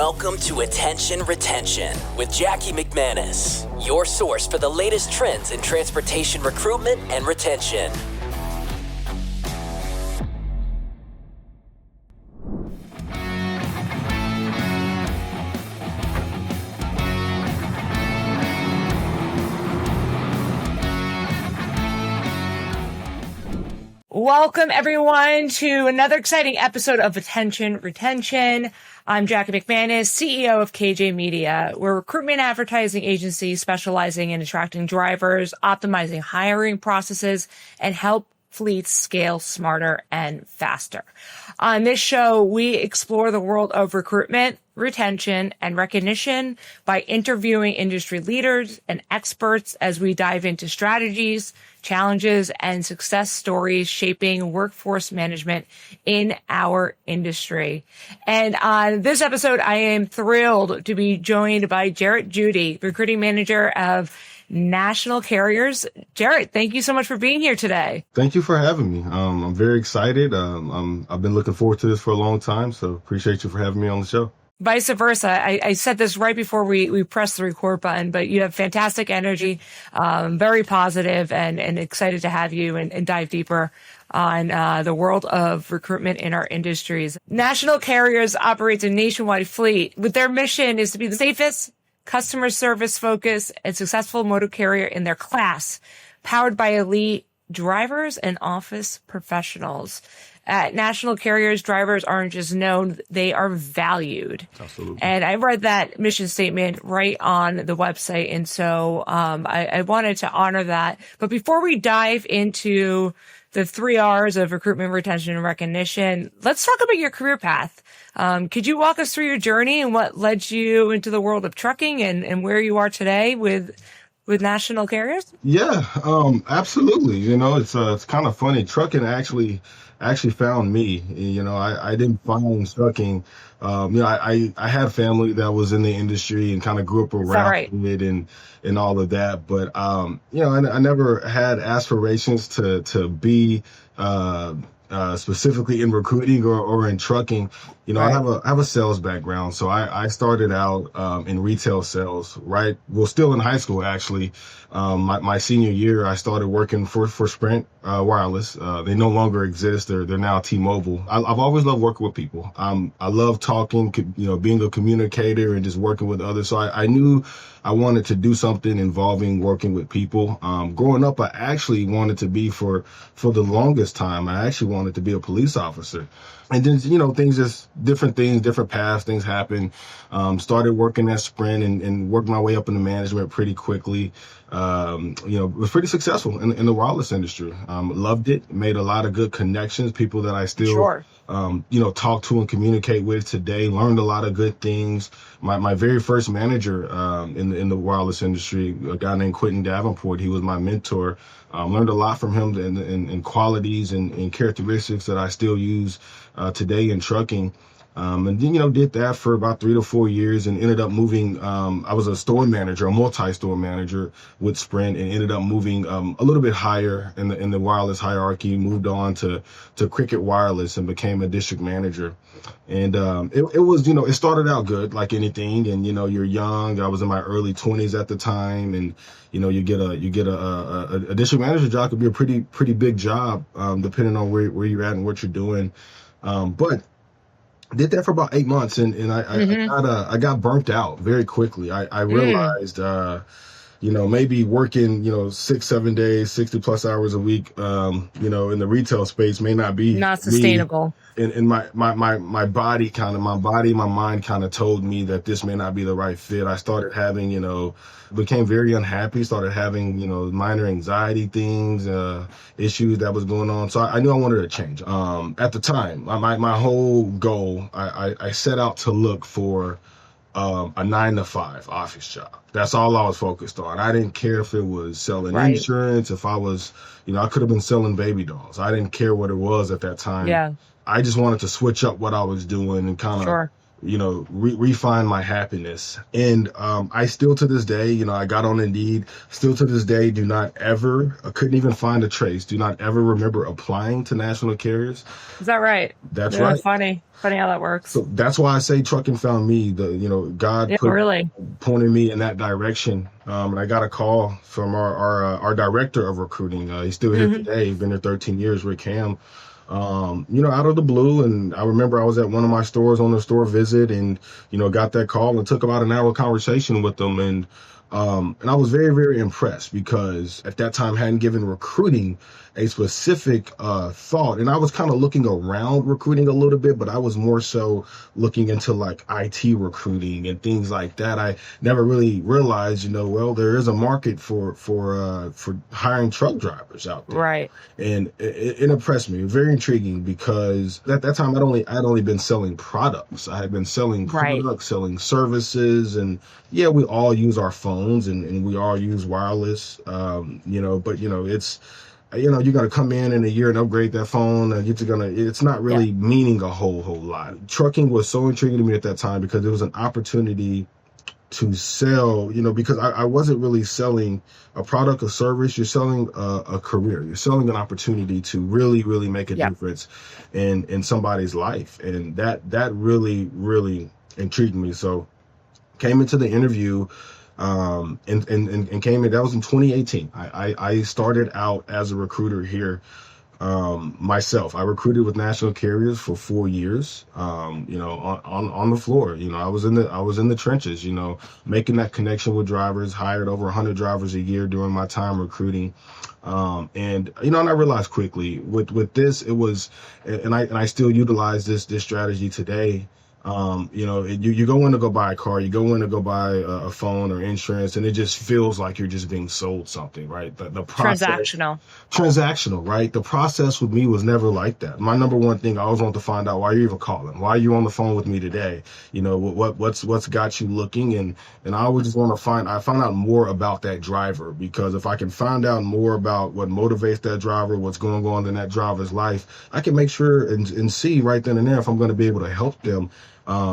Welcome to Attention Retention with Jackie McManus, your source for the latest trends in transportation recruitment and retention. Welcome, everyone, to another exciting episode of Attention Retention. I'm Jackie McManus, CEO of KJ Media. We're a recruitment advertising agency specializing in attracting drivers, optimizing hiring processes, and help fleets scale smarter and faster. On this show, we explore the world of recruitment, retention, and recognition by interviewing industry leaders and experts as we dive into strategies, challenges, and success stories shaping workforce management in our industry. And on this episode, I am thrilled to be joined by Jerrit Judie, recruiting manager of national carriers. Jerrit, thank you so much for being here today. Thank you for having me. I'm very excited. I've been looking forward to this for a long time, so appreciate you for having me on the show. Vice versa. I said this right before we pressed the record button, but you have fantastic energy, very positive, and excited to have you and dive deeper on the world of recruitment in our industries. National Carriers operates a nationwide fleet with their mission is to be the safest, customer service focused, and successful motor carrier in their class, powered by elite drivers and office professionals. At National Carriers, drivers aren't just known, they are valued. Absolutely. And I read that mission statement right on the website. And so I wanted to honor that. But before we dive into the 3 R's of recruitment, retention, and recognition, let's talk about your career path. Could you walk us through your journey and what led you into the world of trucking and where you are today with National Carriers? Yeah, absolutely. You know, it's kind of funny. Trucking actually found me. You know, I didn't find trucking. I had family that was in the industry and kind of grew up around it and all of that. But I never had aspirations to be specifically in recruiting or in trucking. You know, I have a sales background, so I started out in retail sales. Right, well, still in high school actually. My senior year, I started working for Sprint Wireless. They no longer exist. They're now T-Mobile. I've always loved working with people. I love talking, being a communicator and just working with others. So I knew I wanted to do something involving working with people. Growing up, I actually wanted to be for the longest time. I actually wanted to be a police officer. And then, different paths, things happen. Started working at Sprint and worked my way up into management pretty quickly. Was pretty successful in the wireless industry. Loved it, made a lot of good connections, people that I still, talk to and communicate with today. Learned a lot of good things. My very first manager in the wireless industry, a guy named Quentin Davenport, he was my mentor. Learned a lot from him in qualities and characteristics that I still use today in trucking. And then, did that for about 3 to 4 years and ended up moving. I was a store manager, a multi-store manager with Sprint, and ended up moving a little bit higher in the wireless hierarchy, moved on to Cricket Wireless and became a district manager. And it was, it started out good like anything. And, you're young. I was in my early 20s at the time. And, you get a district manager job could be a pretty big job, depending on where you're at and what you're doing. But did that for about 8 months, and I got burnt out very quickly. I realized, maybe working, 6-7 days, 60 plus hours a week, in the retail space may not be sustainable. And my body, my mind kind of told me that this may not be the right fit. I started having, became very unhappy, started having, minor anxiety things, issues that was going on. So I knew I wanted to change. At the time, my whole goal, I set out to look for a 9-to-5 office job. That's all I was focused on. I didn't care if it was selling insurance, if I was, I could have been selling baby dolls. I didn't care what it was at that time. Yeah. I just wanted to switch up what I was doing and kind of refine my happiness. And I still to this day, I got on Indeed, still to this day, do not ever, I couldn't even find a trace, do not ever remember applying to national carriers. Is that right? That's Yeah, right. funny how that works. So that's why I say trucking found me. God Yeah, really. pointed me in that direction. And I got a call from our director of recruiting. He's still here today. He's been there 13 years, Rick Ham. Out of the blue. And I remember I was at one of my stores on a store visit and, got that call and took about an hour conversation with them. And I was very, very impressed because at that time I hadn't given recruiting a specific thought. And I was kind of looking around recruiting a little bit, but I was more so looking into like IT recruiting and things like that. I never really realized, there is a market for hiring truck drivers out there. Right. And it impressed me. Very intriguing because at that time I'd only been selling products. I had been selling products, selling services, and yeah, we all use our phones and we all use wireless, it's, you're going to come in a year and upgrade that phone and it's not really meaning a whole lot. Trucking was so intriguing to me at that time because it was an opportunity to sell, because I wasn't really selling a product or service. You're selling a career. You're selling an opportunity to really, really make a difference in somebody's life. And that really, really intrigued me. So came into the interview and came in. That was in 2018. I started out as a recruiter here myself. I recruited with national carriers for 4 years. On the floor. I was in the trenches. Making that connection with drivers. Hired over 100 drivers a year during my time recruiting. And I realized quickly with this, it was, and I still utilize this strategy today. You go in to go buy a car, you go in to go buy a phone or insurance, and it just feels like you're just being sold something, right? The process, transactional, right? The process with me was never like that. My number one thing, I always want to find out why you're even calling, why are you on the phone with me today? What's got you looking, and I always just want to find out more about that driver, because if I can find out more about what motivates that driver, what's going on in that driver's life, I can make sure and see right then and there if I'm going to be able to help them.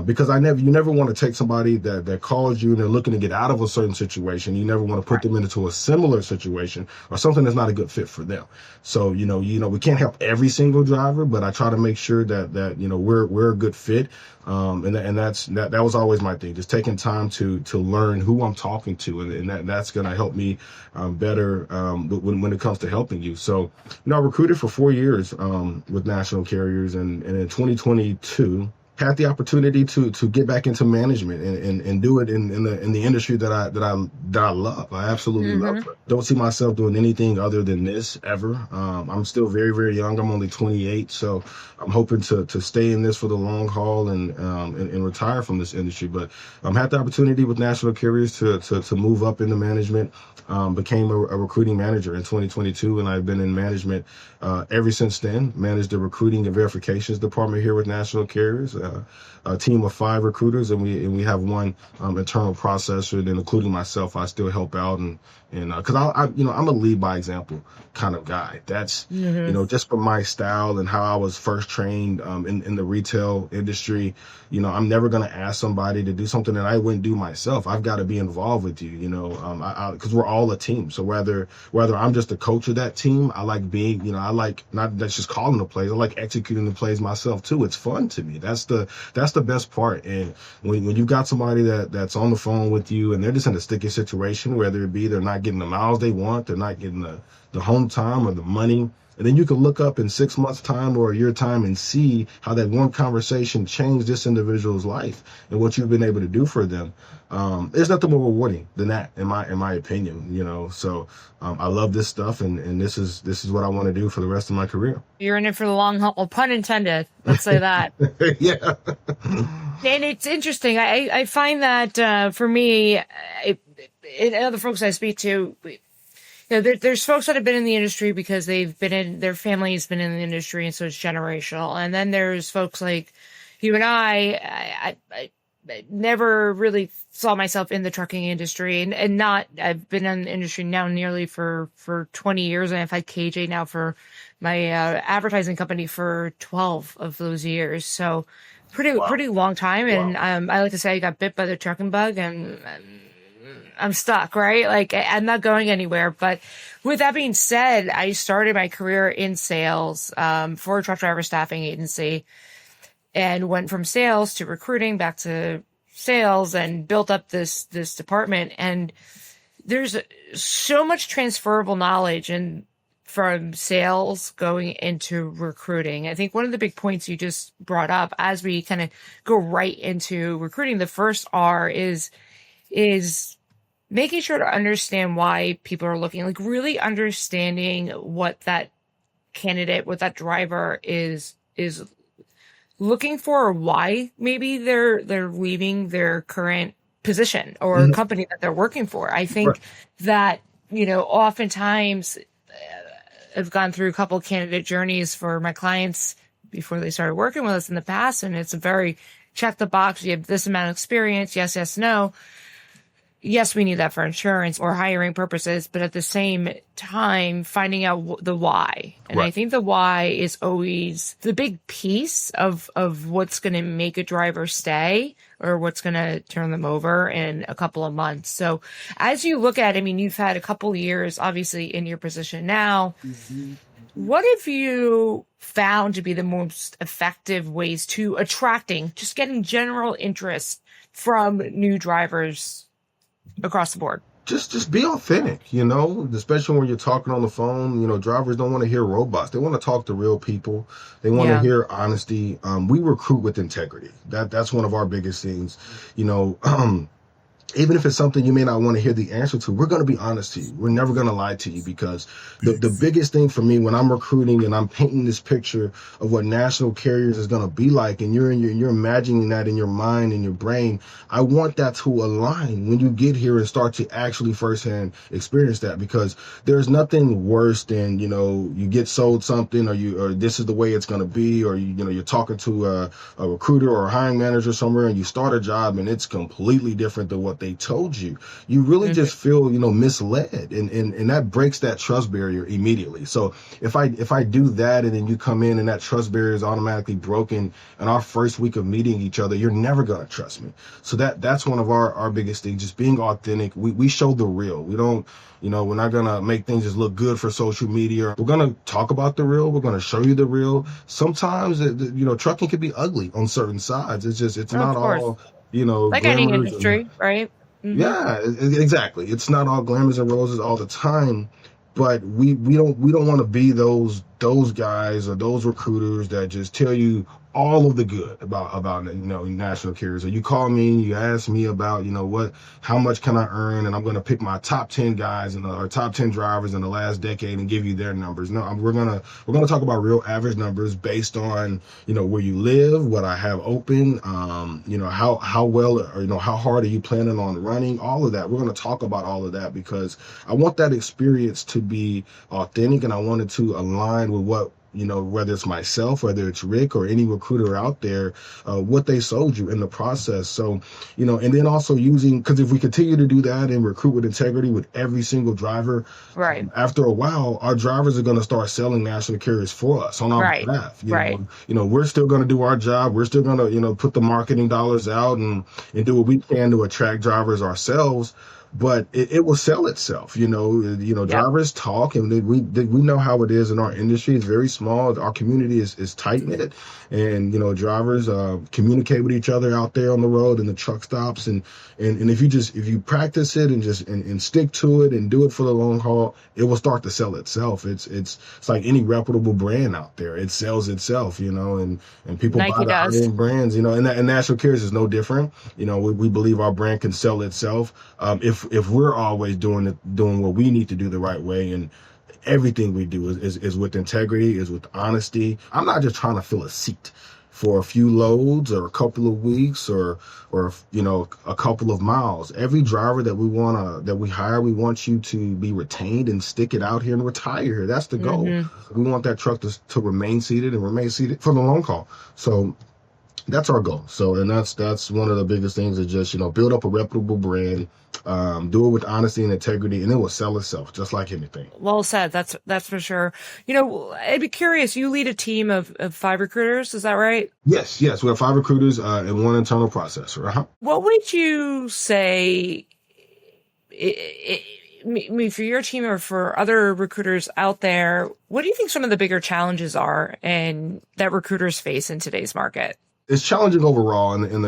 Because you never want to take somebody that calls you and they're looking to get out of a certain situation. You never want to put them into a similar situation or something that's not a good fit for them. So, we can't help every single driver, but I try to make sure that we're a good fit. That was always my thing, just taking time to learn who I'm talking to. And that's going to help me better when it comes to helping you. So, I recruited for 4 years with national carriers, and in 2022, had the opportunity to get back into management and do it in the industry that I love. I absolutely love it. Don't see myself doing anything other than this ever. I'm still very, very young. I'm only 28, so I'm hoping to stay in this for the long haul and retire from this industry. But had the opportunity with national carriers to move up into management. Became a recruiting manager in 2022, and I've been in management ever since then. Managed the recruiting and verifications department here with national carriers. A team of 5 recruiters, and we have one internal processor. And including myself, I still help out and because I'm a lead by example kind of guy. That's just from my style and how I was first trained in the retail industry. I'm never going to ask somebody to do something that I wouldn't do myself. I've got to be involved with you. Because we're all a team. So whether I'm just a coach of that team, I like being. I like not that's just calling the plays. I like executing the plays myself too. It's fun to me. That's the best part. And when you've got somebody that's on the phone with you and they're just in a sticky situation, whether it be they're not getting the miles they want, they're not getting the home time or the money, and then you can look up in 6 months' time or a year time and see how that one conversation changed this individual's life and what you've been able to do for them. There's nothing more rewarding than that, in my opinion. So I love this stuff, and this is what I want to do for the rest of my career. You're in it for the long haul. Well, pun intended. Let's say that. Yeah. And it's interesting. I find that for me, other folks I speak to, there's folks that have been in the industry because their family's been in the industry, and so it's generational. And then there's folks like you and I never really saw myself in the trucking industry, and I've been in the industry now nearly for 20 years, and I've had KJ now for my advertising company for 12 of those years. So pretty long time. And I like to say I got bit by the trucking bug, and I'm stuck, right? Like I'm not going anywhere. But with that being said, I started my career in sales for a truck driver staffing agency, and went from sales to recruiting back to sales and built up this department. And there's so much transferable knowledge and from sales going into recruiting. I think one of the big points you just brought up as we kind of go right into recruiting, the first R is making sure to understand why people are looking, like really understanding what that candidate, what that driver is looking for, or why maybe they're leaving their current position or company that they're working for. I think that, oftentimes I've gone through a couple of candidate journeys for my clients before they started working with us in the past. And it's a very check the box. You have this amount of experience. Yes, yes, no. Yes, we need that for insurance or hiring purposes, but at the same time, finding out the why. And I think the why is always the big piece of what's going to make a driver stay or what's going to turn them over in a couple of months. So as you look at, you've had a couple of years, obviously, in your position now. What have you found to be the most effective ways to just getting general interest from new drivers across the board? Just be authentic, especially when you're talking on the phone. Drivers don't want to hear robots. They want to talk to real people. They want to hear honesty. We recruit with integrity. That's one of our biggest things. Even if it's something you may not want to hear the answer to, we're going to be honest to you. We're never going to lie to you, because the biggest thing for me when I'm recruiting and I'm painting this picture of what national carriers is going to be like, and you're imagining that in your mind and your brain, I want that to align when you get here and start to actually firsthand experience that, because there's nothing worse than, you get sold something or this is the way it's going to be, or you're talking to a recruiter or a hiring manager somewhere and you start a job and it's completely different than what they told you. You really just feel, misled, and that breaks that trust barrier immediately. So if I do that, and then you come in and that trust barrier is automatically broken in our first week of meeting each other, you're never going to trust me. So that's one of our biggest things, just being authentic. We show the real. We don't, we're not going to make things just look good for social media. We're going to talk about the real. We're going to show you the real. Sometimes, trucking can be ugly on certain sides. It's not all, like any industry, right? Yeah, exactly. It's not all glamours and roses all the time, but we don't want to be those guys or those recruiters that just tell you all of the good about national carriers. Or you call me, you ask me about how much can I earn, and I'm going to pick my top 10 guys or top 10 drivers in the last decade and give you their numbers. No, we're gonna talk about real average numbers based on where you live, what I have open, how well or how hard are you planning on running, all of that. We're going to talk about all of that, because I want that experience to be authentic, and I want it to align with what whether it's myself, whether it's Rick, or any recruiter out there, what they sold you in the process. So, and then also because if we continue to do that and recruit with integrity with every single driver, right, after a while, our drivers are going to start selling national carriers for us on our behalf. We're still going to do our job. We're still going to, put the marketing dollars out and do what we can to attract drivers ourselves. But it will sell itself, drivers talk, and we know how it is in our industry. It's very small. Our community is tight knit, and drivers communicate with each other out there on the road and the truck stops, and if you practice it and stick to it and do it for the long haul, it will start to sell itself. It's like any reputable brand out there. It sells itself, and people Nike buy the high-end brands, and National Carriers is no different. We believe our brand can sell itself if we're always doing what we need to do the right way, and everything we do is with integrity, is with honesty. I'm not just trying to fill a seat for a few loads or a couple of weeks or a couple of miles. Every driver that we hire, we want you to be retained and stick it out here and retire here. That's the goal. We want that truck to remain seated for the long haul. So That's our goal. So, and that's one of the biggest things is just, build up a reputable brand, do it with honesty and integrity, and it will sell itself just like anything. Well said. That's for sure. I'd be curious. You lead a team of 5 recruiters. Is that right? Yes. We have 5 recruiters and 1 internal processor. Uh-huh. What would you say, for your team or for other recruiters out there, what do you think some of the bigger challenges are and that recruiters face in today's market? It's challenging overall in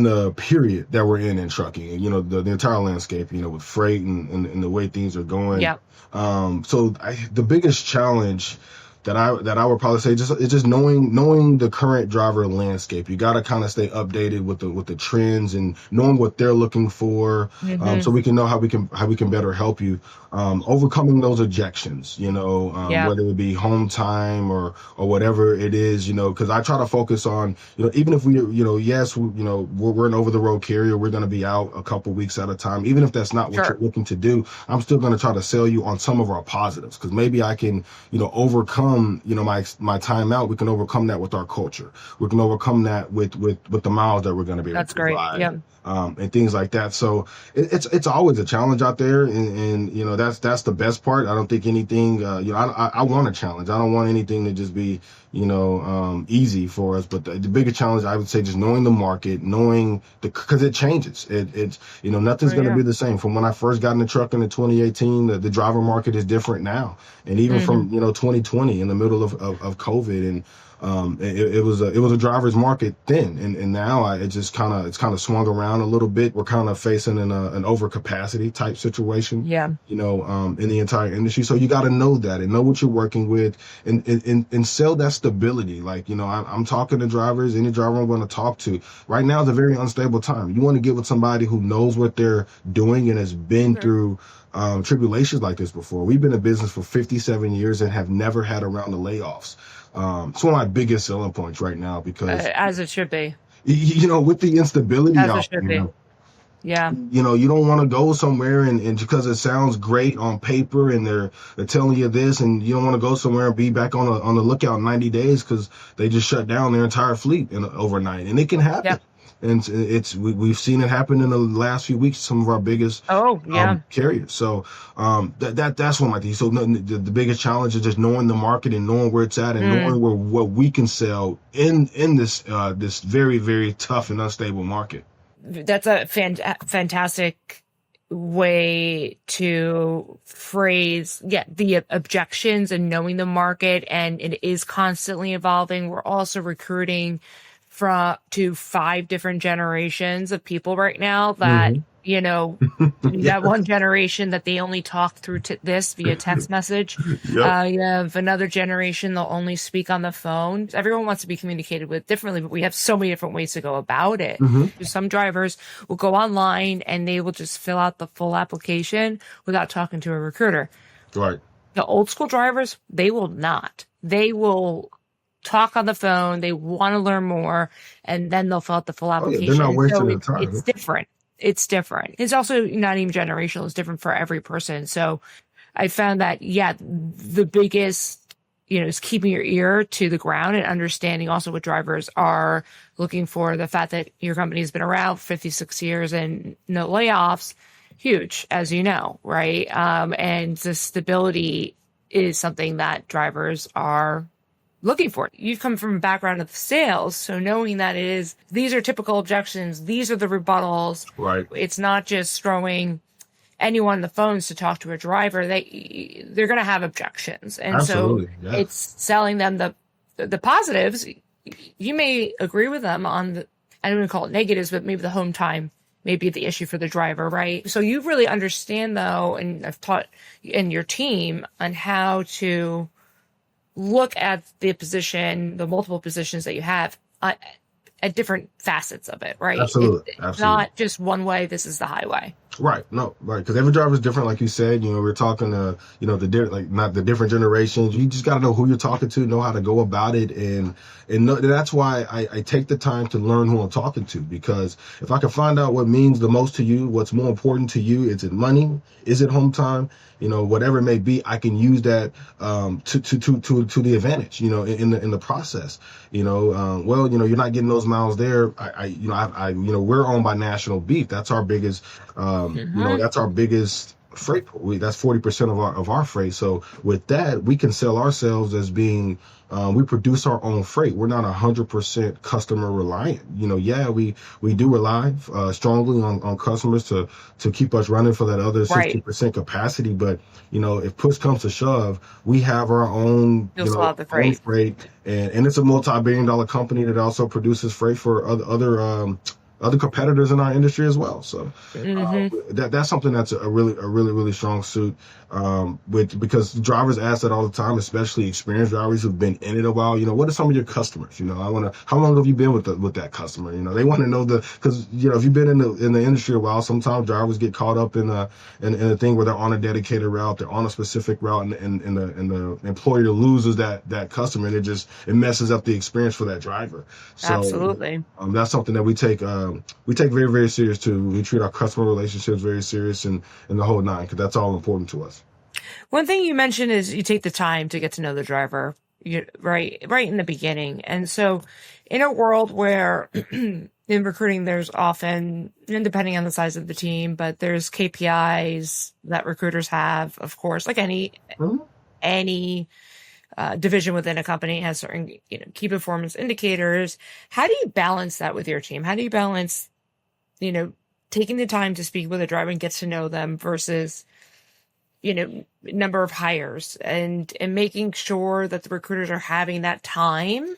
the period that we're in trucking, the entire landscape, with freight and the way things are going. Yeah. The biggest challenge that I would probably say it's just knowing the current driver landscape. You got to kind of stay updated with the trends and knowing what they're looking for, so we can know how we can better help you overcoming those objections. Whether it be home time or whatever it is. Because I try to focus on even if we yes we're an over the road carrier, we're going to be out a couple weeks at a time. Even if that's not what you're looking to do, I'm still going to try to sell you on some of our positives because maybe I can overcome my time out. We can overcome that with our culture. We can overcome that with the miles that we're going to be able to provide. Yeah. And things like that. So it's always a challenge out there, and that's the best part. I don't think anything. I want a challenge. I don't want anything to just be easy for us. But the bigger challenge, I would say, just knowing the market, because it changes. It's nothing's going to be the same. From when I first got in the truck in 2018, the driver market is different now, and even from 2020 in the middle of COVID and. It was a driver's market then, and now it's kind of swung around a little bit. We're kind of facing an overcapacity type situation. Yeah. In the entire industry. So you got to know that and know what you're working with, and sell that stability. Like I'm talking to drivers. Any driver I'm going to talk to right now is a very unstable time. You want to get with somebody who knows what they're doing and has been through tribulations like this before. We've been in business for 57 years and have never had a round of layoffs. It's one of my biggest selling points right now because as it should be, with the instability as out it should there, be. Yeah. You don't want to go somewhere and because it sounds great on paper and they're telling you this, and you don't want to go somewhere and be back on the lookout 90 days because they just shut down their entire fleet overnight, and it can happen. Yep. And we've seen it happen in the last few weeks. Some of our biggest carriers. So that's one of my things. So the biggest challenge is just knowing the market and knowing where it's at and knowing what we can sell in this very, very tough and unstable market. That's a fantastic way to phrase the objections and knowing the market, and it is constantly evolving. We're also recruiting to 5 different generations of people right now that you have one generation that they only talk through this via text message. Yep. You have another generation they'll only speak on the phone. Everyone wants to be communicated with differently, but we have so many different ways to go about it. Some drivers will go online and they will just fill out the full application without talking to a recruiter. Right. The old school drivers, they will not. They will talk on the phone. They want to learn more, and then they'll fill out the full application. They're not wasting their time. It's different. It's different. It's also not even generational. It's different for every person. So I found that, the biggest, is keeping your ear to the ground and understanding also what drivers are looking for. The fact that your company has been around 56 years and no layoffs, huge, as you know, right? And the stability is something that drivers are looking for. You've come from a background of sales, so knowing that these are typical objections, these are the rebuttals. Right. It's not just throwing anyone on the phones to talk to a driver. They're going to have objections, and Absolutely, it's selling them the positives. You may agree with them on I don't even call it negatives, but maybe the home time may be the issue for the driver, right? So you really understand though, and I've taught in your team on how to look at the multiple positions that you have at different facets of it, right? Absolutely. It's not just one way, this is the highway. Right. No, right. Because every driver is different, like you said. We're talking to, not the different generations. You just got to know who you're talking to, know how to go about it, and that's why I take the time to learn who I'm talking to. Because if I can find out what means the most to you, what's more important to you, is it money? Is it home time? Whatever it may be, I can use that to the advantage. In the process. You're not getting those miles there. We're owned by National Beef. That's our biggest. That's our biggest freight. That's 40% of our freight. So with that, we can sell ourselves as being, we produce our own freight. We're not 100% customer reliant. We do rely strongly on customers to keep us running for that other 60% capacity. But if push comes to shove, we have our own, own freight, and it's a multi-billion-dollar company that also produces freight for other competitors in our industry as well. So that's something that's a really strong suit. Because drivers ask that all the time, especially experienced drivers who've been in it a while. What are some of your customers? How long have you been with that customer? They want to know because if you've been in the industry a while, sometimes drivers get caught up in a thing where they're on a dedicated route, they're on a specific route, and the employer loses that customer, and it messes up the experience for that driver. So absolutely, that's something that we take very, very serious too. We treat our customer relationships very serious, and the whole nine, because that's all important to us. One thing you mentioned is you take the time to get to know the driver, right in the beginning. And so in a world where in recruiting, there's often, and depending on the size of the team, but there's KPIs that recruiters have, of course, like any division within a company has certain, key performance indicators. How do you balance that with your team? How do you balance, taking the time to speak with a driver and get to know them versus, number of hires and making sure that the recruiters are having that time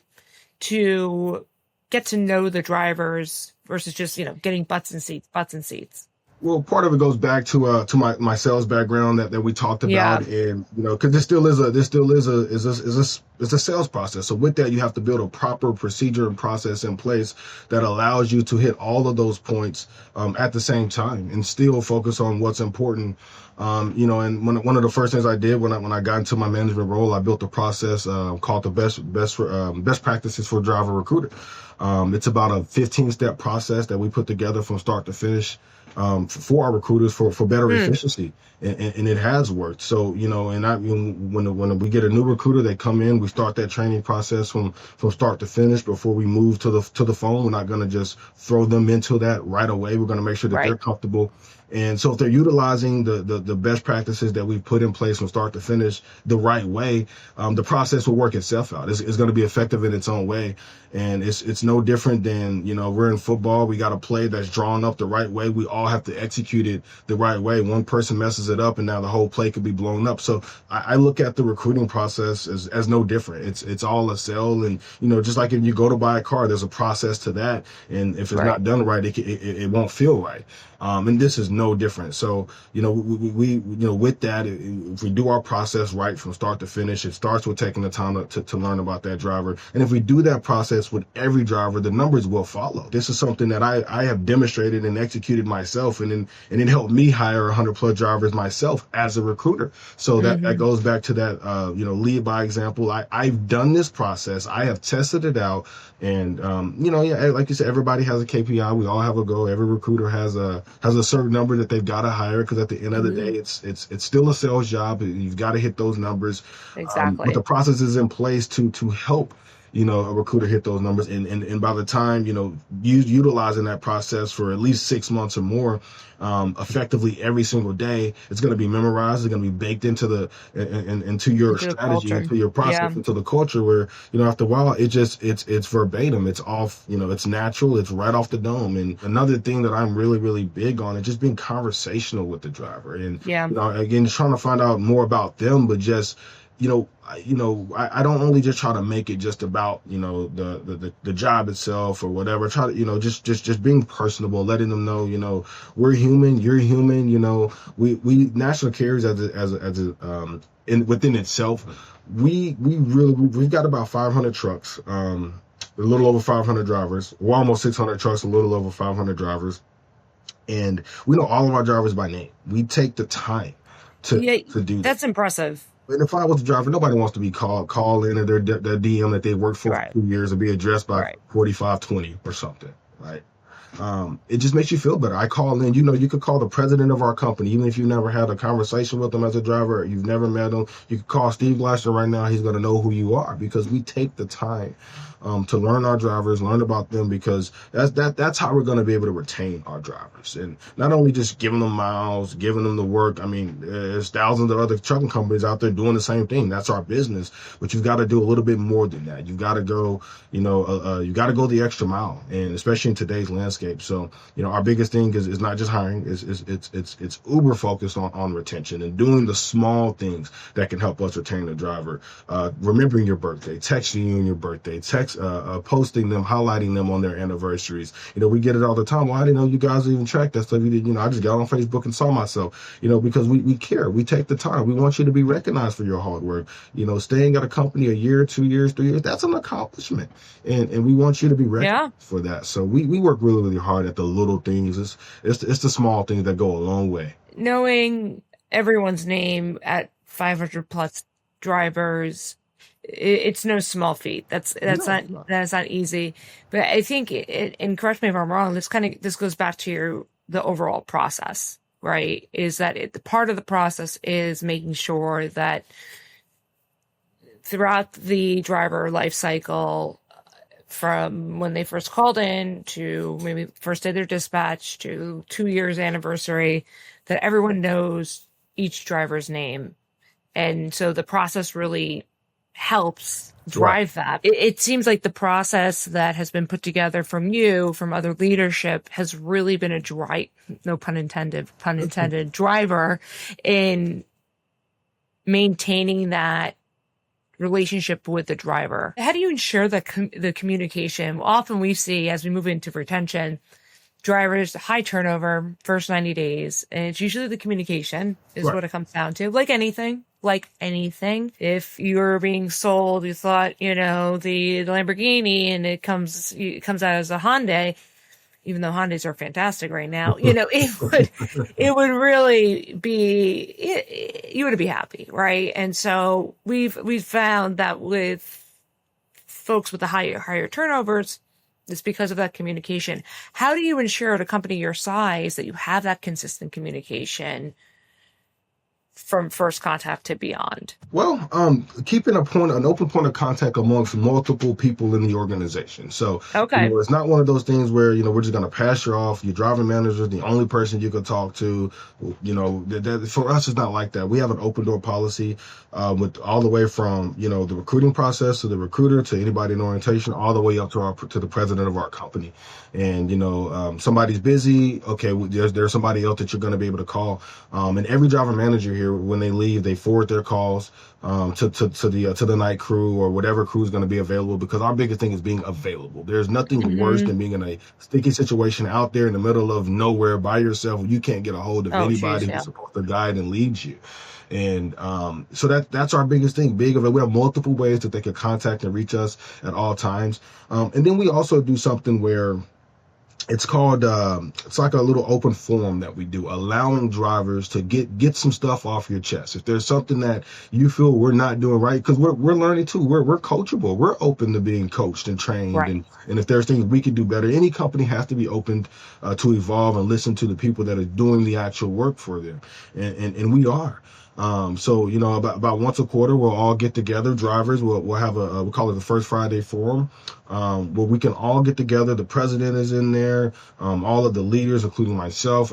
to get to know the drivers versus just, getting butts and seats? Well, part of it goes back to my sales background that we talked about, and because this still is a sales process. So with that, you have to build a proper procedure and process in place that allows you to hit all of those points at the same time and still focus on what's important. And one of the first things I did when I got into my management role, I built a process called the best practices for driver recruiter. It's about a 15-step process that we put together from start to finish. For our recruiters for better efficiency, and it has worked. So when we get a new recruiter, they come in, we start that training process from start to finish before we move to the phone. We're not going to just throw them into that right away. We're going to make sure that they're comfortable. And so if they're utilizing the best practices that we've put in place from start to finish the right way, the process will work itself out. It's going to be effective in its own way. And it's no different than, we're in football. We got a play that's drawn up the right way. We all have to execute it the right way. One person messes it up and now the whole play could be blown up. So I look at the recruiting process as no different. It's all a sell. And, just like if you go to buy a car, there's a process to that. And if it's not done right, it won't feel right. And this is no different. So, we with that, if we do our process right from start to finish, it starts with taking the time to learn about that driver. And if we do that process with every driver, the numbers will follow. This is something that I have demonstrated and executed myself, and it helped me hire 100+ drivers myself as a recruiter. So that goes back to that, lead by example. I've done this process. I have tested it out. And, like you said, everybody has a KPI. We all have a goal. Every recruiter has a certain number that they've got to hire, because at the end of the day, it's still a sales job. You've got to hit those numbers. Exactly. But the process is in place to help a recruiter hit those numbers. And by the time, utilizing that process for at least 6 months or more, effectively every single day, it's going to be memorized. It's going to be baked into into your strategy, into your process, into the culture, where, after a while, it's verbatim. It's off, it's natural. It's right off the dome. And another thing that I'm really, really big on is just being conversational with the driver. And, again, trying to find out more about them, but just, I don't only just try to make it just about, the job itself or whatever. Try to, just being personable, letting them know, we're human, you're human, we national carriers within itself, we've got about 500 trucks, a little over 500 drivers. We're almost 600 trucks, a little over 500 drivers. And we know all of our drivers by name. We take the time to do that. That's impressive. And if I was a driver, nobody wants to be call in at their DM that they worked for 2 years and be addressed by 4520 or something, right? It just makes you feel better. I call in, you could call the president of our company, even if you never had a conversation with him as a driver, or you've never met him. You could call Steve Glasser right now. He's going to know who you are, because we take the time to learn our drivers, learn about them, because that's how we're going to be able to retain our drivers. And not only just giving them miles, giving them the work. I mean, there's thousands of other trucking companies out there doing the same thing. That's our business, but you've got to do a little bit more than that. You've got to go, you got to go the extra mile, and especially in today's landscape. So, our biggest thing is not just hiring. It's uber focused on retention and doing the small things that can help us retain the driver. Remembering your birthday, texting you on your birthday, posting them, highlighting them on their anniversaries. We get it all the time. Well, I didn't know you guys even track that stuff. You did, I just got on Facebook and saw myself, because we care. We take the time. We want you to be recognized for your hard work. Staying at a company a year, 2 years, 3 years, that's an accomplishment. And we want you to be recognized for that. So we work really, really hard at the little things. It's the small things that go a long way. Knowing everyone's name at 500 plus drivers, it's no small feat. That's not easy. But I think, and correct me if I'm wrong, this goes back to the overall process, right? Is that the part of the process is making sure that throughout the driver life cycle, from when they first called in to maybe first day of their dispatch to 2 years anniversary, that everyone knows each driver's name. And so the process really helps drive that. It seems like the process that has been put together from you, from other leadership, has really been a no pun intended, driver in maintaining that relationship with the driver. How do you ensure that the communication? Often we see, as we move into retention, drivers, high turnover, first 90 days, and it's usually the communication is what it comes down to. Like anything. If you're being sold, you thought, the Lamborghini, and it comes out as a Hyundai, even though Hondas are fantastic right now, it would really be, you would be happy, right? And so we've found that with folks with the higher turnovers, it's because of that communication. How do you ensure at a company your size that you have that consistent communication from first contact to beyond? Well, keeping an open point of contact amongst multiple people in the organization. So, it's not one of those things where, we're just going to pass you off. Your driver manager is the only person you could talk to. For us, it's not like that. We have an open door policy with all the way from, the recruiting process to the recruiter to anybody in orientation, all the way up to the president of our company. And, somebody's busy. Okay, there's somebody else that you're going to be able to call. And every driver manager here, when they leave, they forward their calls to the night crew or whatever crew is going to be available, because our biggest thing is being available. There's nothing worse than being in a sticky situation out there in the middle of nowhere by yourself. You can't get a hold of anybody who's supposed to guide and lead you. And so that's our biggest thing. We have multiple ways that they can contact and reach us at all times. And then we also do something where it's called, it's like a little open forum that we do, allowing drivers to get some stuff off your chest. If there's something that you feel we're not doing right, because we're learning too, we're coachable. We're open to being coached and trained. Right. And if there's things we can do better, any company has to be open to evolve and listen to the people that are doing the actual work for them. And we are. So, about once a quarter, we'll all get together. Drivers, we'll have we call it the First Friday Forum, where we can all get together. The president is in there, all of the leaders, including myself,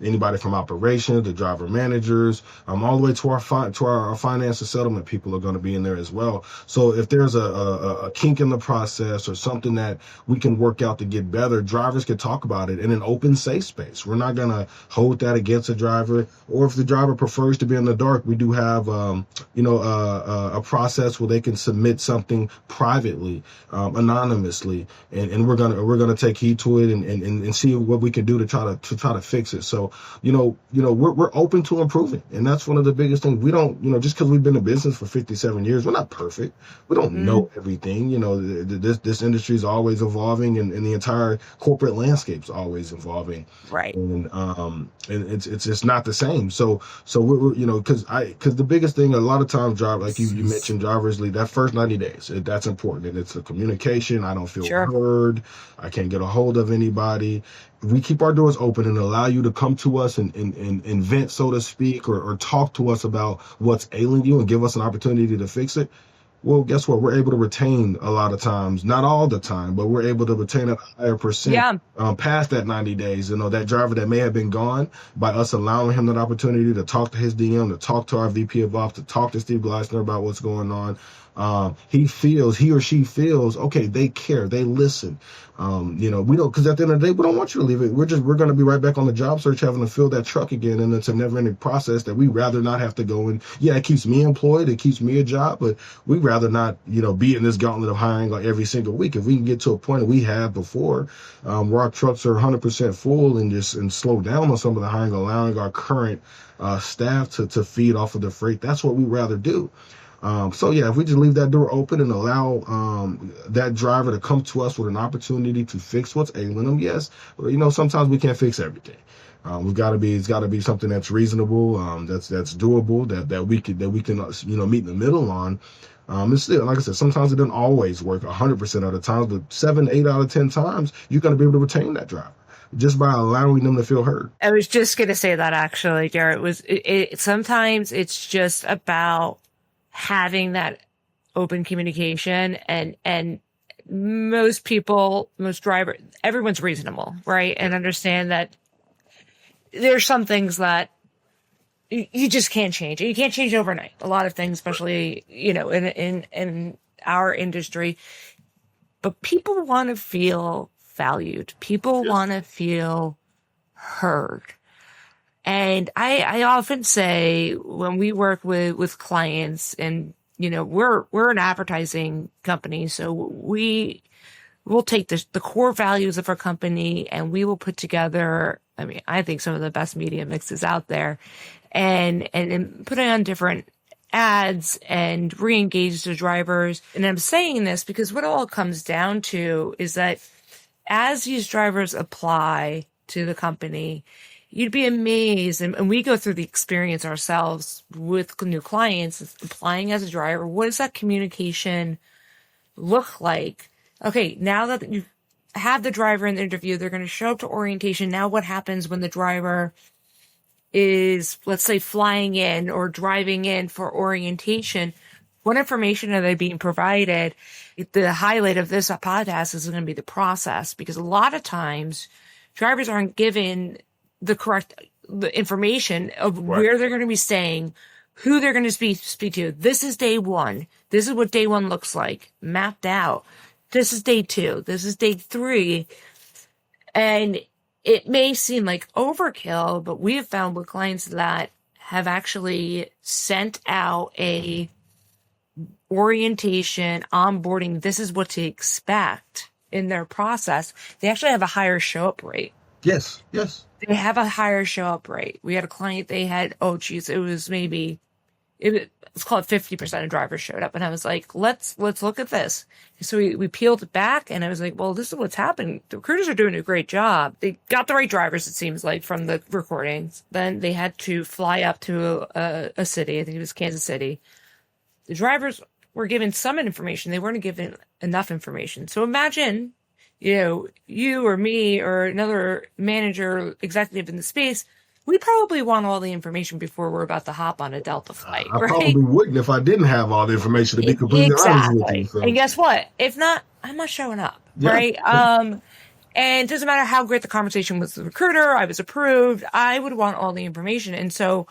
anybody from operations, the driver managers, all the way to our finance and settlement people are going to be in there as well. So if there's a kink in the process or something that we can work out to get better, drivers can talk about it in an open, safe space. We're not going to hold that against a driver, or if the driver prefers chauffeurs to be in the dark, we do have, a process where they can submit something privately, anonymously, and we're gonna take heed to it and see what we can do to try to fix it. So, we're open to improving, and that's one of the biggest things. We don't, just because we've been in business for 57 years, we're not perfect. We don't know everything. This industry is always evolving, and the entire corporate landscape's always evolving. Right. And it's just not the same. So we're because the biggest thing a lot of times, like you mentioned, drivers leave that first 90 days. That's important, and it's the communication. I don't feel heard. I can't get a hold of anybody. We keep our doors open and allow you to come to us and vent, so to speak, or talk to us about what's ailing you and give us an opportunity to fix it. Well, guess what? We're able to retain a lot of times, not all the time, but we're able to retain a higher percent past that 90 days. That driver that may have been gone, by us allowing him that opportunity to talk to his DM, to talk to our VP of Ops, to talk to Steve Gleisner about what's going on. He or she feels, okay, they care, they listen. We don't, because at the end of the day, we don't want you to leave it. We're going to be right back on the job search, having to fill that truck again. And it's a never ending process that we rather not have to go in. Yeah, it keeps me employed. It keeps me a job, but we'd rather not, be in this gauntlet of hiring like every single week. If we can get to a point that we have before, where our trucks are 100% full and slow down on some of the hiring, allowing our current, staff to feed off of the freight, that's what we'd rather do. If we just leave that door open and allow that driver to come to us with an opportunity to fix what's ailing them, yes, sometimes we can't fix everything. It's got to be something that's reasonable, that's doable, that we can meet in the middle on. And still, like I said, sometimes it doesn't always work 100% of the times, but 7, 8 out of 10 times, you're going to be able to retain that driver just by allowing them to feel heard. I was just going to say that, actually, Jerrit. Sometimes it's just about having that open communication, and most drivers, everyone's reasonable, right? And understand that there's some things that you just can't change. You can't change overnight. A lot of things, especially, in our industry, but people want to feel valued. People want to feel heard. And I often say, when we work with clients, and we're an advertising company, so we'll take the core values of our company and we will put together, I think, some of the best media mixes out there, and putting on different ads and re-engage the drivers. And I'm saying this because what it all comes down to is that as these drivers apply to the company, you'd be amazed, and we go through the experience ourselves with new clients, applying as a driver. What does that communication look like? Okay, now that you have the driver in the interview, they're going to show up to orientation. Now what happens when the driver is, let's say, flying in or driving in for orientation? What information are they being provided? The highlight of this podcast is going to be the process, because a lot of times drivers aren't given the correct information of where they're going to be staying, who they're going to speak to. This is day one. This is what day one looks like, mapped out. This is day 2. This is day 3. And it may seem like overkill, but we have found with clients that have actually sent out a orientation, onboarding, this is what to expect in their process, they actually have a higher show-up rate. Yes. They have a higher show-up rate. We had a client, they had, let's call it 50% of drivers showed up. And I was like, let's look at this. So we peeled it back, and I was like, well, this is what's happened. The recruiters are doing a great job. They got the right drivers, it seems like, from the recordings. Then they had to fly up to a city. I think it was Kansas City. The drivers were given some information. They weren't given enough information. So imagine, you or me or another manager, executive in the space, we probably want all the information before we're about to hop on a Delta flight, I right? probably wouldn't if I didn't have all the information, to be completely honest with you. So. And guess what? If not, I'm not showing up, right? And it doesn't matter how great the conversation was with the recruiter, I was approved, I would want all the information. And so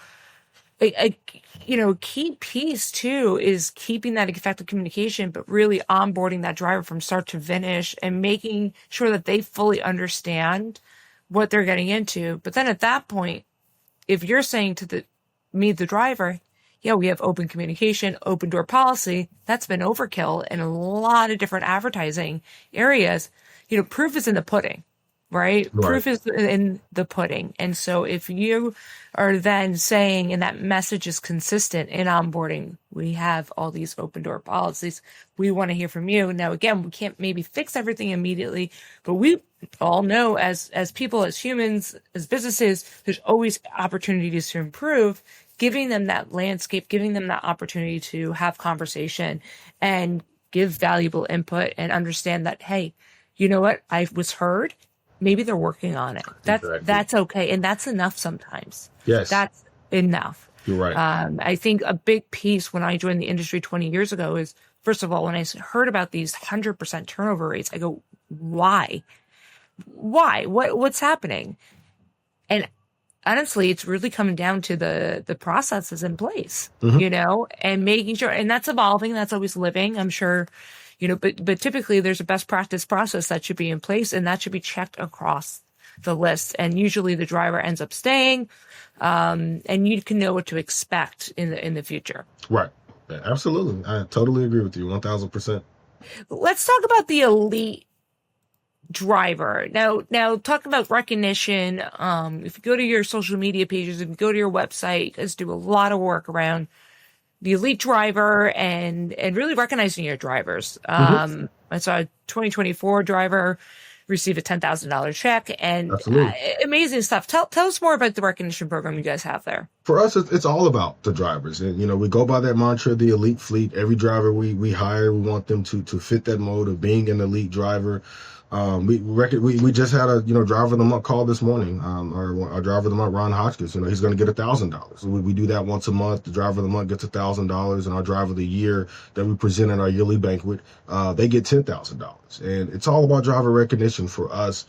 a key piece too is keeping that effective communication, but really onboarding that driver from start to finish and making sure that they fully understand what they're getting into. But then at that point, if you're saying to meet the driver. Yeah, we have open communication, open door policy. That's been overkill in a lot of different advertising areas. Proof is in the pudding, right? Proof is in the pudding. And so if you are then saying, and that message is consistent in onboarding, we have all these open door policies. We want to hear from you. Now, again, we can't maybe fix everything immediately, but we all know as people, as humans, as businesses, there's always opportunities to improve. Giving them that landscape, giving them that opportunity to have conversation and give valuable input and understand that, hey, you know what? I was heard. Maybe they're working on it. That's okay. And that's enough sometimes. Yes. That's enough. You're right. I think a big piece when I joined the industry 20 years ago is, first of all, when I heard about these 100% turnover rates, I go, why? Why? What's happening? And honestly, it's really coming down to the processes in place, and making sure, and that's evolving. That's always living, I'm sure, but typically there's a best practice process that should be in place, and that should be checked across the list. And usually the driver ends up staying, and you can know what to expect in the future. Right. Yeah, absolutely. I totally agree with you 1000%. Let's talk about the elite driver. Now talk about recognition. If you go to your social media pages, if you go to your website, you guys do a lot of work around the elite driver and really recognizing your drivers. I saw a 2024 driver receive a $10,000 check and amazing stuff. Tell us more about the recognition program you guys have there. For us, it's all about the drivers. And, we go by that mantra, the elite fleet. Every driver we hire, we want them to fit that mode of being an elite driver. We just had a driver of the month call this morning. Our driver of the month, Ron Hotchkiss, he's going to get $1,000. We do that once a month. The driver of the month gets $1,000, and our driver of the year that we present at our yearly banquet, they get $10,000. And it's all about driver recognition for us.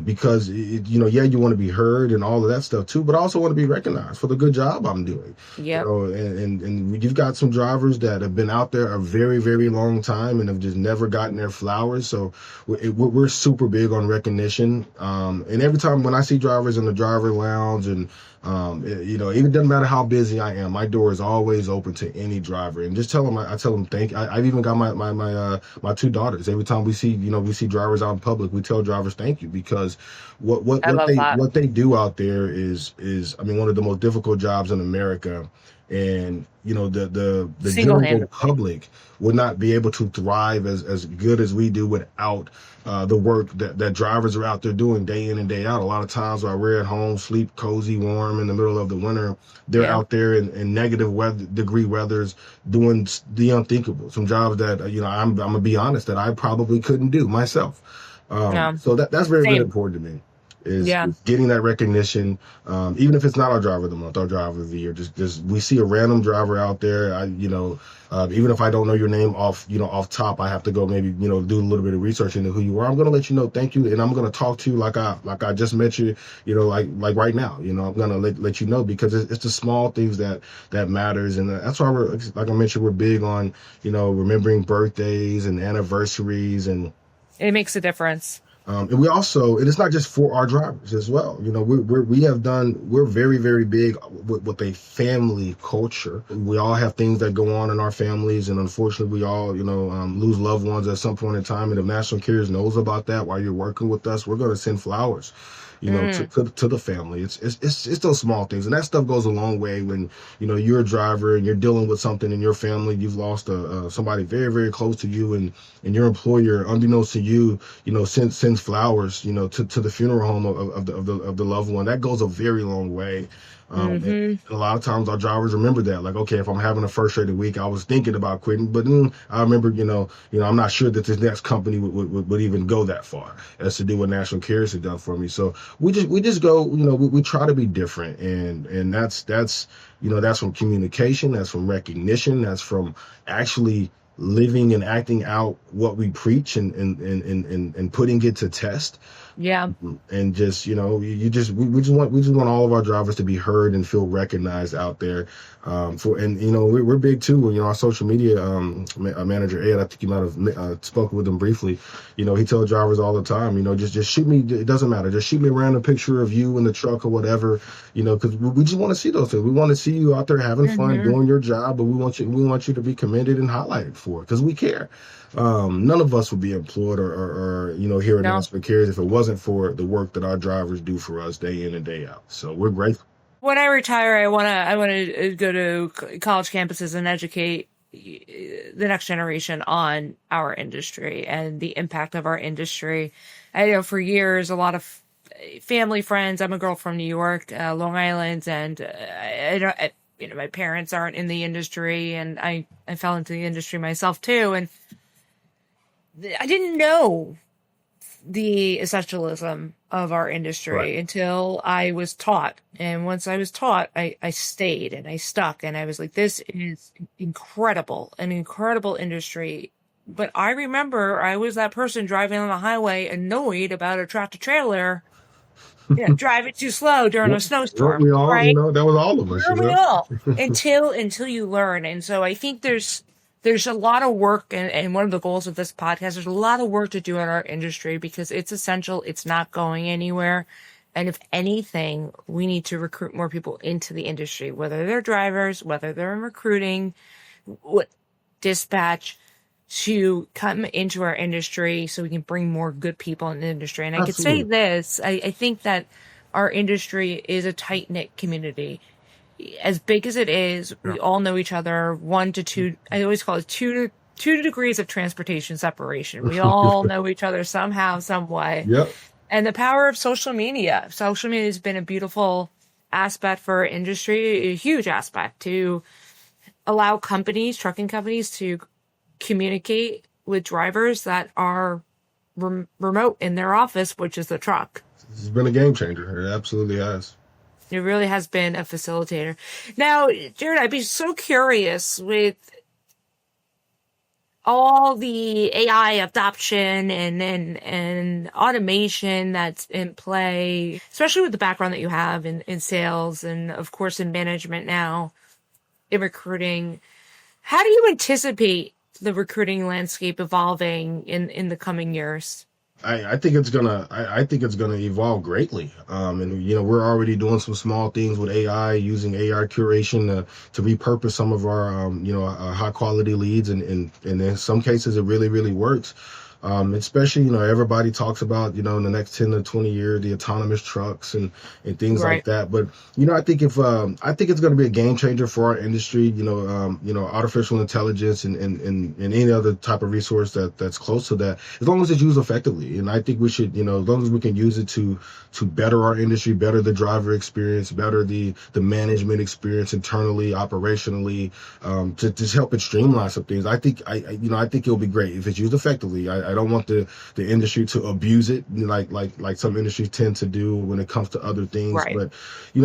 Because you want to be heard and all of that stuff too, but I also want to be recognized for the good job I'm doing. Yeah. And you've got some drivers that have been out there a very, very long time and have just never gotten their flowers. So we're super big on recognition. And every time when I see drivers in the driver lounge and it doesn't matter how busy I am, my door is always open to any driver, and just tell them, I tell them thank you. I've even got my two daughters. Every time we see drivers out in public, we tell drivers thank you, because what they do out there is one of the most difficult jobs in America. And the general public would not be able to thrive as good as we do without the work that drivers are out there doing day in and day out. A lot of times while we're at home, sleep cozy, warm in the middle of the winter, they're out there in negative degree weathers doing the unthinkable. Some jobs that I'm gonna be honest, that I probably couldn't do myself. So that's very, very important to me. Is getting that recognition, even if it's not our driver of the month, our driver of the year. Just we see a random driver out there. Even if I don't know your name off top, I have to go maybe do a little bit of research into who you are. I'm gonna let you know, thank you, and I'm gonna talk to you like I just met you. Like right now. I'm gonna let you know, because it's the small things that matters, and that's why like I mentioned, we're big on remembering birthdays and anniversaries, and it makes a difference. And we also, and it's not just for our drivers as well. We're very, very big with a family culture. We all have things that go on in our families, and unfortunately we all, lose loved ones at some point in time. And if national carriers knows about that while you're working with us, we're going to send flowers, to the family. It's those small things, and that stuff goes a long way when you're a driver and you're dealing with something in your family. You've lost somebody very, very close to you, and your employer, unbeknownst to you, sends flowers, to the funeral home of the loved one. That goes a very long way. And a lot of times our drivers remember that, like, okay, if I'm having a frustrated week, I was thinking about quitting, but I remember, I'm not sure that this next company would even go that far as to do what national carriers have done for me. So we just go, we try to be different, and that's from communication, that's from recognition, that's from actually living and acting out what we preach and putting it to test. Yeah. And just, we just want all of our drivers to be heard and feel recognized out there. We're big too. Our social media manager Ed, I think you might have spoken with him briefly. He tells drivers all the time, just shoot me. It doesn't matter. Just shoot me a random picture of you in the truck or whatever. Because we just want to see those things. We want to see you out there having fun, doing your job, but we want you to be commended and highlighted for it because we care. None of us would be employed or here at National Carriers if it wasn't for the work that our drivers do for us day in and day out. So we're grateful. When I retire, I want to go to college campuses and educate the next generation on our industry and the impact of our industry. I know for years, a lot of family friends. I'm a girl from New York, Long Island, and my parents aren't in the industry, and I fell into the industry myself too, and I didn't know the essentialism of our industry until I was taught. And once I was taught, I stayed and I stuck, and I was like, this is incredible, an incredible industry. But I remember I was that person driving on the highway annoyed about a tractor trailer driving too slow during a snowstorm. We all, right? That was all of us. We all until you learn. And so I think there's a lot of work, and one of the goals of this podcast, there's a lot of work to do in our industry because it's essential. It's not going anywhere. And if anything, we need to recruit more people into the industry, whether they're drivers, whether they're in recruiting, dispatch, to come into our industry so we can bring more good people in the industry. And I could say this, I think that our industry is a tight-knit community. As big as it is, we all know each other. 1 to 2, I always call it 2 degrees of transportation separation. We all know each other somehow, some way. Yep. And the power of social media. Social media has been a beautiful aspect for our industry, a huge aspect to allow trucking companies to communicate with drivers that are remote in their office, which is the truck. It's been a game changer. It absolutely has. It really has been a facilitator. Now, Jerrit, I'd be so curious with all the AI adoption and automation that's in play, especially with the background that you have in sales and, of course, in management now, in recruiting. How do you anticipate the recruiting landscape evolving in the coming years? I think it's gonna evolve greatly. We're already doing some small things with AI, using AI curation to repurpose some of our high quality leads, and in some cases it really, really works. Especially, everybody talks about, in the next 10 to 20 years, the autonomous trucks and things like that. But, I think I think it's going to be a game changer for our industry, artificial intelligence and any other type of resource that's close to that, as long as it's used effectively. And I think we should, as long as we can use it to better our industry, better the driver experience, better the management experience internally, operationally, to just help it streamline some things. I think it'll be great if it's used effectively. I don't want the industry to abuse it like some industries tend to do when it comes to other things. Right. But,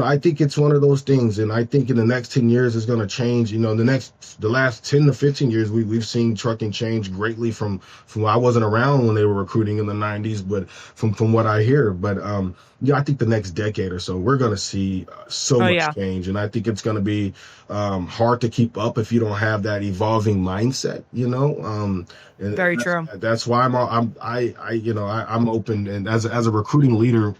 I think it's one of those things. And I think in the next 10 years, it's going to change. The last 10 to 15 years, we've seen trucking change greatly from I wasn't around when they were recruiting in the 90s, but from what I hear. But, I think the next decade or so, we're going to see so much change. And I think it's going to be hard to keep up if you don't have that evolving mindset, And very true. That's why I'm open, and as a recruiting leader,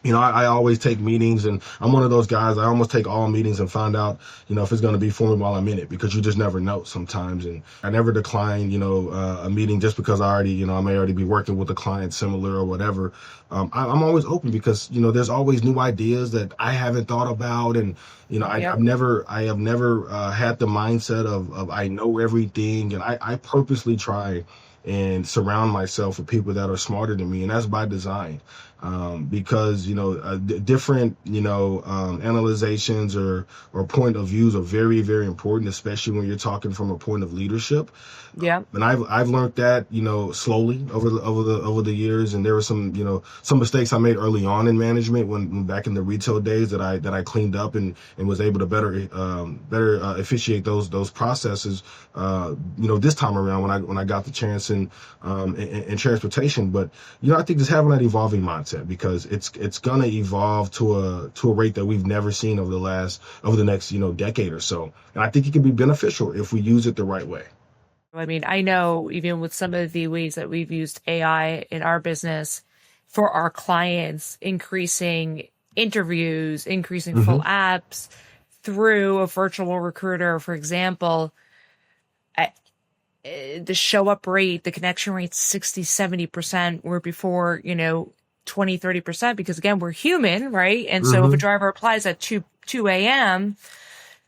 I always take meetings, and I'm one of those guys. I almost take all meetings and find out, if it's going to be for me while I'm in it, because you just never know sometimes. And I never decline, a meeting just because I already, I may already be working with a client similar or whatever. I'm always open because, there's always new ideas that I haven't thought about. And, I have never had the mindset of I know everything. And I purposely try and surround myself with people that are smarter than me. And that's by design. because, different, analyzations or point of views are very, very important, especially when you're talking from a point of leadership. Yeah. And I've learned that, slowly over the years. And there were some mistakes I made early on in management when back in the retail days that I cleaned up and was able to better officiate those processes, this time around when I got the chance in transportation. But, I think just having that evolving mindset, because it's going to evolve to a rate that we've never seen over the next, decade or so. And I think it can be beneficial if we use it the right way. I mean, I know even with some of the ways that we've used AI in our business for our clients, increasing interviews, increasing full apps through a virtual recruiter, for example, the show up rate, the connection rate, 60, 70%, where before, 20, 30%, because again, we're human, right? And so if a driver applies at 2 a.m.,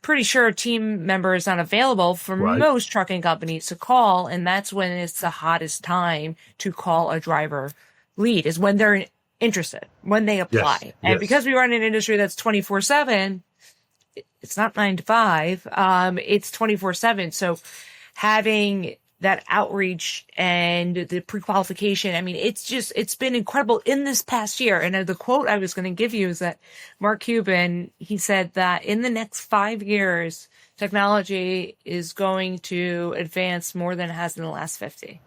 pretty sure a team member is not available for most trucking companies to call. And that's when it's the hottest time to call a driver lead, is when they're interested, when they apply. Yes. And because we run an industry that's 24/7, it's not 9 to 5. It's 24/7. So having that outreach and the pre-qualification, I mean, it's been incredible in this past year. And the quote I was going to give you is that Mark Cuban, he said that in the next 5 years, technology is going to advance more than it has in the last 50.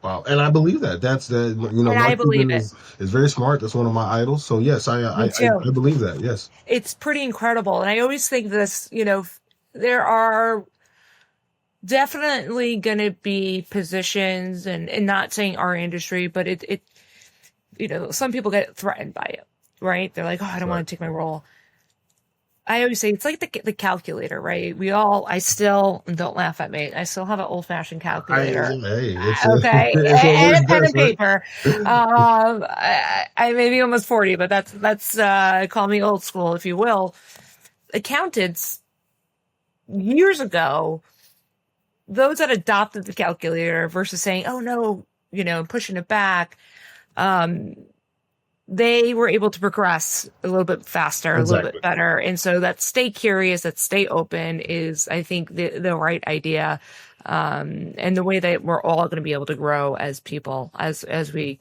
Wow. And I believe that. I believe it. Is very smart. That's one of my idols. So yes, I believe that. Yes. It's pretty incredible. And I always think this, there are definitely going to be positions, and not saying our industry, but it some people get threatened by it, right? They're like, oh, I don't want to take my role. I always say it's like the calculator, right? I still, don't laugh at me, I still have an old fashioned calculator. Okay. And a pen and paper. I may be almost 40, but that's call me old school, if you will. Accountants years ago, those that adopted the calculator versus saying, oh no, pushing it back, they were able to progress a little bit faster, a little bit better. And so that stay curious, that stay open is, I think, the right idea. And the way that we're all going to be able to grow as people, as we,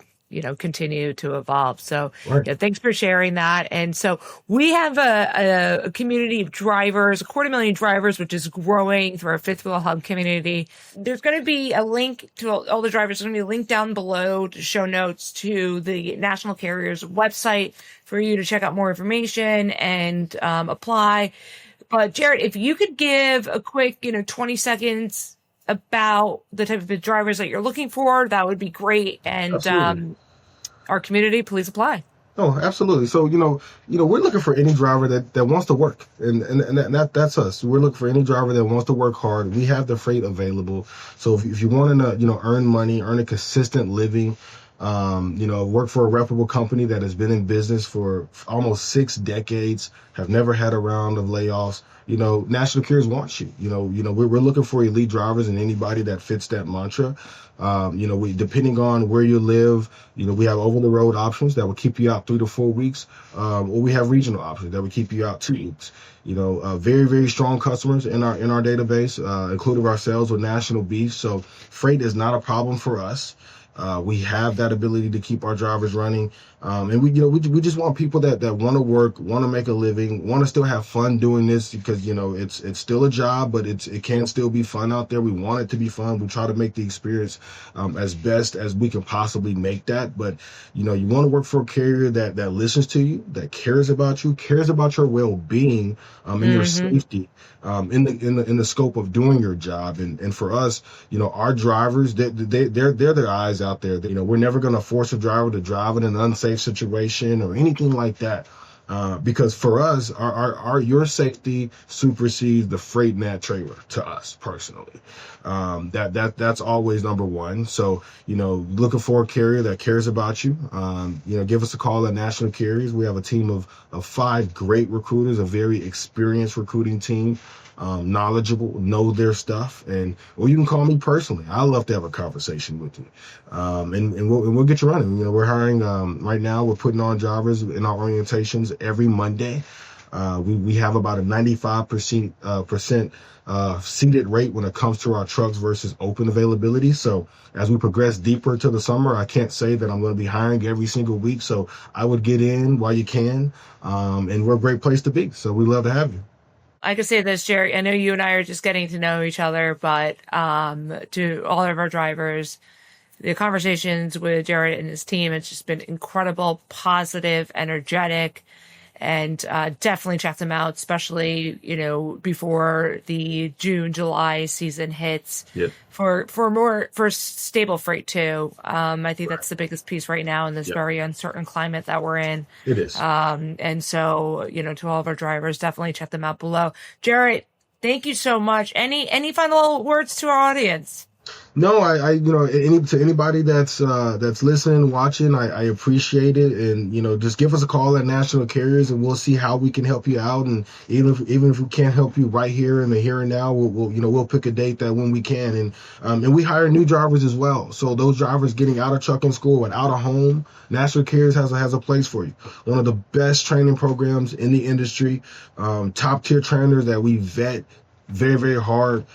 continue to evolve. So yeah, thanks for sharing that. And so we have a community of drivers, 250,000 drivers, which is growing through our Fifth Wheel Hub community. There's going to be a link to all the drivers. There's going to be a link down below to show notes to the national carrier's website for you to check out more information and apply. But Jerrit, if you could give a quick, 20 seconds about the type of drivers that you're looking for, that would be great. And our community, please apply. Oh, absolutely. So, we're looking for any driver that wants to work. And that's us. We're looking for any driver that wants to work hard. We have the freight available. So if you want to, earn money, earn a consistent living, work for a reputable company that has been in business for almost 6 decades, have never had a round of layoffs, national carriers want you. We're looking for elite drivers and anybody that fits that mantra. Depending on where you live, we have over the road options that will keep you out 3 to 4 weeks, or we have regional options that will keep you out 2 weeks. Very, very strong customers in our database, including ourselves with national beef. So freight is not a problem for us. We have that ability to keep our drivers running. And we just want people that want to work, want to make a living, want to still have fun doing this, because, it's still a job, but it can still be fun out there. We want it to be fun. We try to make the experience as best as we can possibly make that. But, you want to work for a carrier that listens to you, that cares about you, cares about your well-being and your safety in the scope of doing your job. And for us, our drivers, they're their eyes out there. We're never going to force a driver to drive in an unsafe situation or anything like that. Because for us, your safety supersedes the freight net trailer to us personally. That's always number one. So, looking for a carrier that cares about you, give us a call at National Carriers. We have a team of 5 great recruiters, a very experienced recruiting team, knowledgeable, know their stuff, or you can call me personally. I love to have a conversation with you, and we'll get you running. We're hiring right now. We're putting on drivers in our orientations every Monday. We have about a 95% seated rate when it comes to our trucks versus open availability. So as we progress deeper to the summer, I can't say that I'm going to be hiring every single week. So I would get in while you can, and we're a great place to be. So we'd love to have you. I could say this, Jerry. I know you and I are just getting to know each other, but to all of our drivers, the conversations with Jerrit and his team, it's just been incredible, positive, energetic, and definitely check them out, especially, before the June, July season hits. Yep. For stable freight too. I think that's the biggest piece right now in this very uncertain climate that we're in. It is. And so, to all of our drivers, definitely check them out below. Jerrit, thank you so much. Any final words to our audience? No, to anybody that's listening, watching, I appreciate it, and just give us a call at National Carriers, and we'll see how we can help you out. And even if we can't help you right here in the here and now, we'll pick a date that when we can, and we hire new drivers as well. So those drivers getting out of trucking school and out of home, National Carriers has a place for you. One of the best training programs in the industry, top tier trainers that we vet very, very hard,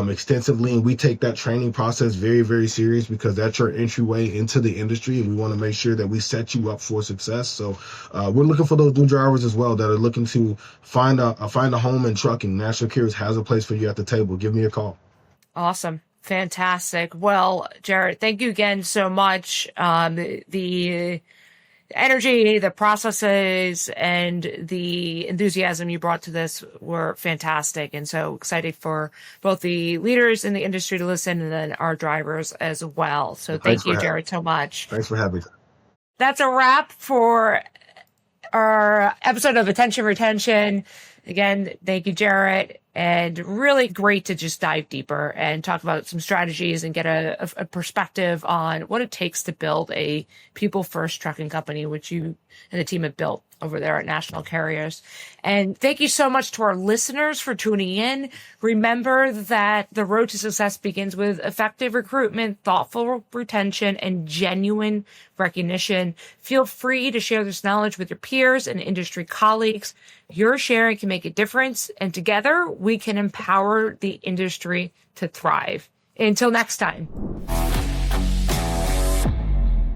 extensively, and we take that training process very, very serious because that's your entryway into the industry, and we want to make sure that we set you up for success. So we're looking for those new drivers as well that are looking to find a home in trucking. National Carriers has a place for you at the table. Give me a call. Awesome. Fantastic. Well, Jerrit, thank you again so much. The energy, the processes, and the enthusiasm you brought to this were fantastic. And so excited for both the leaders in the industry to listen and then our drivers as well. So thank you, Jerrit, so much. Thanks for having me. That's a wrap for our episode of Attention Retention. Again, thank you, Jerrit. And really great to just dive deeper and talk about some strategies and get a perspective on what it takes to build a people-first trucking company, which you and the team have built over there at National Carriers. And thank you so much to our listeners for tuning in. Remember that the road to success begins with effective recruitment, thoughtful retention, and genuine recognition. Feel free to share this knowledge with your peers and industry colleagues. Your sharing can make a difference, and together we can empower the industry to thrive. Until next time.